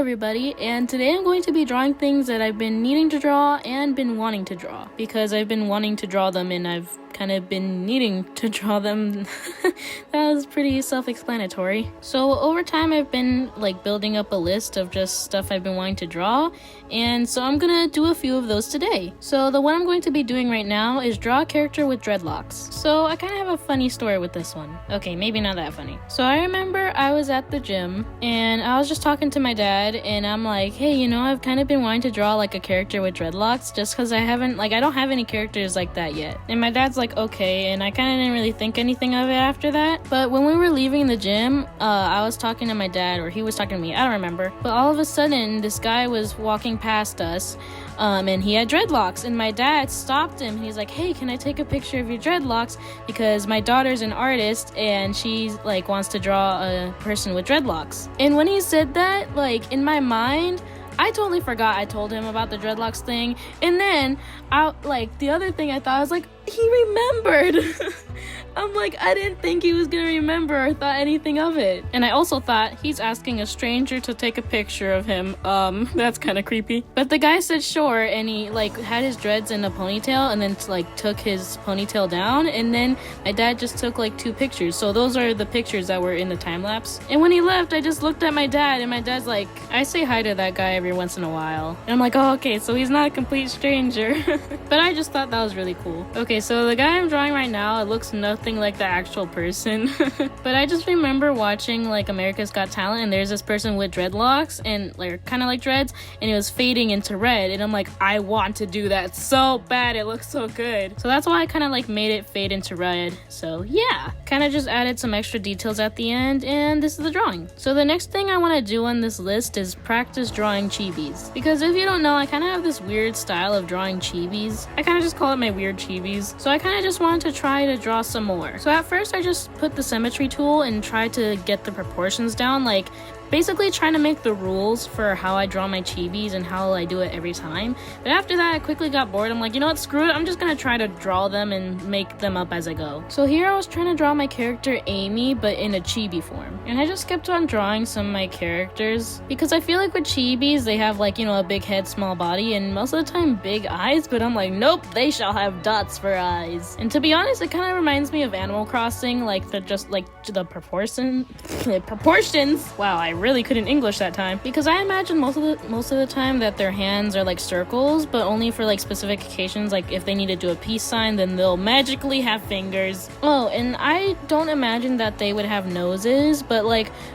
everybody, and today I'm going to be drawing things that I've been needing to draw and been wanting to draw, because I've been wanting to draw them and I've kind of been needing to draw them. That was pretty self-explanatory. So over time I've been building up a list of just stuff I've been wanting to draw, and so I'm gonna do a few of those today. So the one I'm going to be doing right now is draw a character with dreadlocks. So I kind of have a funny story with this one. Okay, maybe not that funny. So I remember I was at the gym and I was just talking to my dad and I'm like, hey, I've kind of been wanting to draw a character with dreadlocks just because I don't have any characters like that yet. And my dad's like, okay, and I kind of didn't really think anything of it after that. But when we were leaving the gym, I was talking to my dad, or he was talking to me, I don't remember. But all of a sudden, this guy was walking past us, and he had dreadlocks, and my dad stopped him. He's like, hey, can I take a picture of your dreadlocks? Because my daughter's an artist, and she wants to draw a person with dreadlocks. And when he said that, in my mind, I totally forgot I told him about the dreadlocks thing. And then, the other thing I thought, I was like, he remembered. I'm like, I didn't think he was gonna remember or thought anything of it. And I also thought, he's asking a stranger to take a picture of him. That's kind of creepy. But the guy said sure, and he had his dreads in a ponytail and then took his ponytail down, and then my dad just took 2 pictures. So those are the pictures that were in the time lapse. And when he left, I just looked at my dad, and my dad's like, I say hi to that guy every once in a while. And I'm like, oh, okay, so he's not a complete stranger. But I just thought that was really cool. Okay, so the guy I'm drawing right now, it looks nothing like the actual person. But I just remember watching America's Got Talent, and there's this person with dreadlocks and kind of like dreads, and it was fading into red, and I'm like, I want to do that so bad. It looks so good. So that's why I kind of made it fade into red. So yeah, kind of just added some extra details at the end, and this is the drawing. So the next thing I want to do on this list is practice drawing chibis, because if you don't know, I kind of have this weird style of drawing chibis. I kind of just call it my weird chibis. So I kind of just wanted to try to draw some more. So at first I just put the symmetry tool and tried to get the proportions down, basically trying to make the rules for how I draw my chibis and how I do it every time. But after that, I quickly got bored. I'm like, you know what, screw it. I'm just gonna try to draw them and make them up as I go. So here I was trying to draw my character Amy, but in a chibi form. And I just kept on drawing some of my characters because I feel like with chibis, they have a big head, small body, and most of the time big eyes. But I'm like, nope, they shall have dots for eyes. And to be honest, it kind of reminds me of Animal Crossing, the proportions. Wow, I really couldn't English that time, because I imagine most of the time that their hands are circles, but only for specific occasions, if they need to do a peace sign, then they'll magically have fingers. Oh, and I don't imagine that they would have noses, but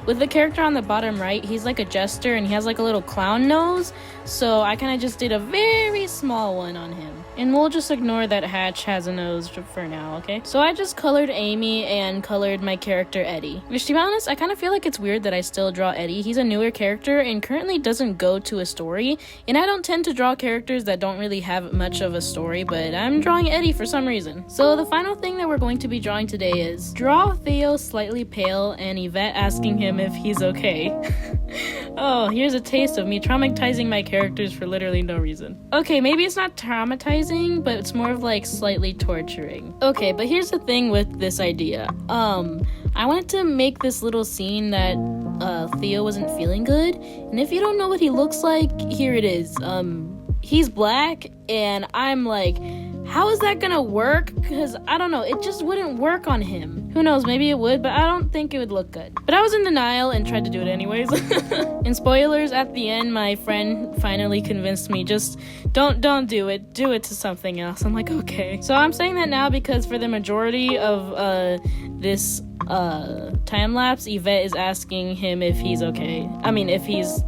with the character on the bottom right, he's a jester and he has a little clown nose, so I kind of just did a very small one on him. And we'll just ignore that Hatch has a nose for now, okay? So I just colored Amy and colored my character Eddie. Which, to be honest, I kind of feel like it's weird that I still draw Eddie. He's a newer character and currently doesn't go to a story. And I don't tend to draw characters that don't really have much of a story, but I'm drawing Eddie for some reason. So the final thing that we're going to be drawing today is draw Theo slightly pale and Yvette asking him if he's okay. Oh, here's a taste of me traumatizing my characters for literally no reason. Okay, maybe it's not traumatizing, but it's more of slightly torturing. Okay, but here's the thing with this idea. I wanted to make this little scene that Theo wasn't feeling good, and if you don't know what he looks like, here it is. He's black, and I'm like, how is that gonna work? Because I don't know, it just wouldn't work on him. Who knows, maybe it would, but I don't think it would look good. But I was in denial and tried to do it anyways. And spoilers, at the end, my friend finally convinced me, just don't do it. Do it to something else. I'm like, okay. So I'm saying that now because for the majority of this time lapse, Yvette is asking him if he's okay. I mean, if he's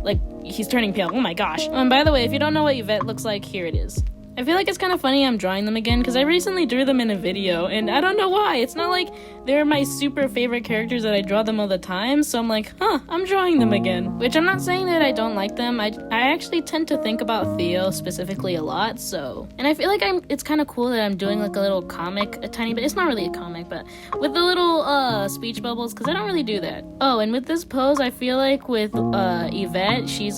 he's turning pale. Oh my gosh. And by the way, if you don't know what Yvette looks like, here it is. I feel like it's kind of funny I'm drawing them again because I recently drew them in a video and I don't know why. It's not like they're my super favorite characters that I draw them all the time, so I'm like, I'm drawing them again. Which I'm not saying that I don't like them. I actually tend to think about Theo specifically a lot, so. And I feel like it's kind of cool that I'm doing a little comic, a tiny bit. It's not really a comic, but with the little speech bubbles, because I don't really do that. Oh, and with this pose, I feel like with Yvette, she's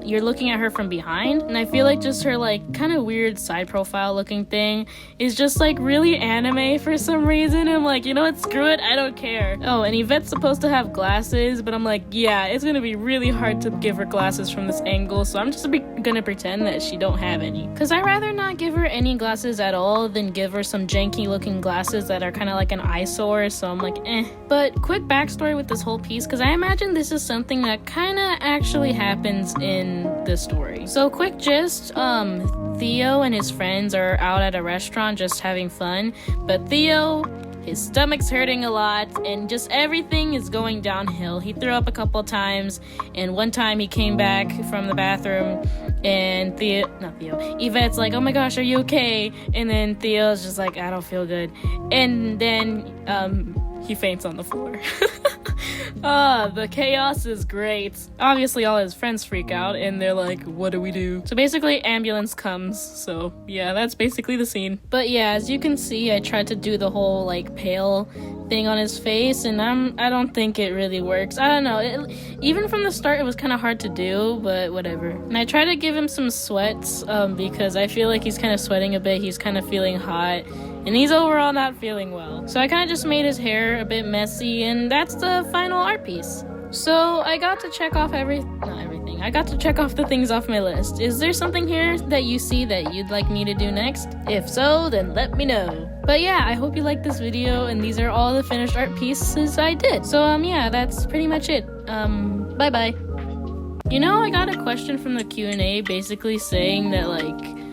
you're looking at her from behind, and I feel like just her like kind of weird side profile looking thing is just like really anime for some reason. I'm like, you know what, screw it, I don't care. Oh, and Yvette's supposed to have glasses, but I'm like, yeah, it's gonna be really hard to give her glasses from this angle, so I'm just gonna pretend that she don't have any, because I'd rather not give her any glasses at all than give her some janky looking glasses that are kind of like an eyesore. So I'm like, eh. But quick backstory with this whole piece, because I imagine this is something that kind of actually happens in the story. So quick gist, Theo and his friends are out at a restaurant just having fun, but Theo, his stomach's hurting a lot and just everything is going downhill. He threw up a couple times, and one time he came back from the bathroom and Yvette's like, oh my gosh, are you okay? And then Theo's just like, I don't feel good. And then he faints on the floor. The chaos is great. Obviously all his friends freak out and they're like, what do we do? So basically ambulance comes. So yeah, that's basically the scene. But yeah, as you can see, I tried to do the whole like pale thing on his face, and I don't think it really works. I don't know, even from the start it was kind of hard to do, but whatever. And I tried to give him some sweats because I feel like he's kind of sweating a bit. He's kind of feeling hot and he's overall not feeling well. So I kind of just made his hair a bit messy, and that's the final art piece. So I got to check off I got to check off the things off my list. Is there something here that you see that you'd like me to do next? If so, then let me know. But yeah, I hope you liked this video, and these are all the finished art pieces I did. So yeah, that's pretty much it. Bye bye. You know, I got a question from the Q&A basically saying that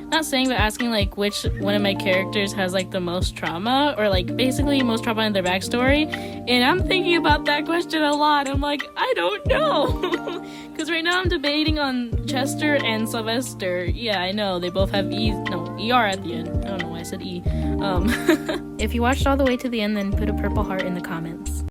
not saying, but asking like which one of my characters has like the most trauma, or like basically most trauma in their backstory. And I'm thinking about that question a lot. I'm like, I don't know. Because right now I'm debating on Chester and Sylvester. Yeah, I know, they both have ER at the end. I don't know why I said E. If you watched all the way to the end, then put a purple heart in the comments.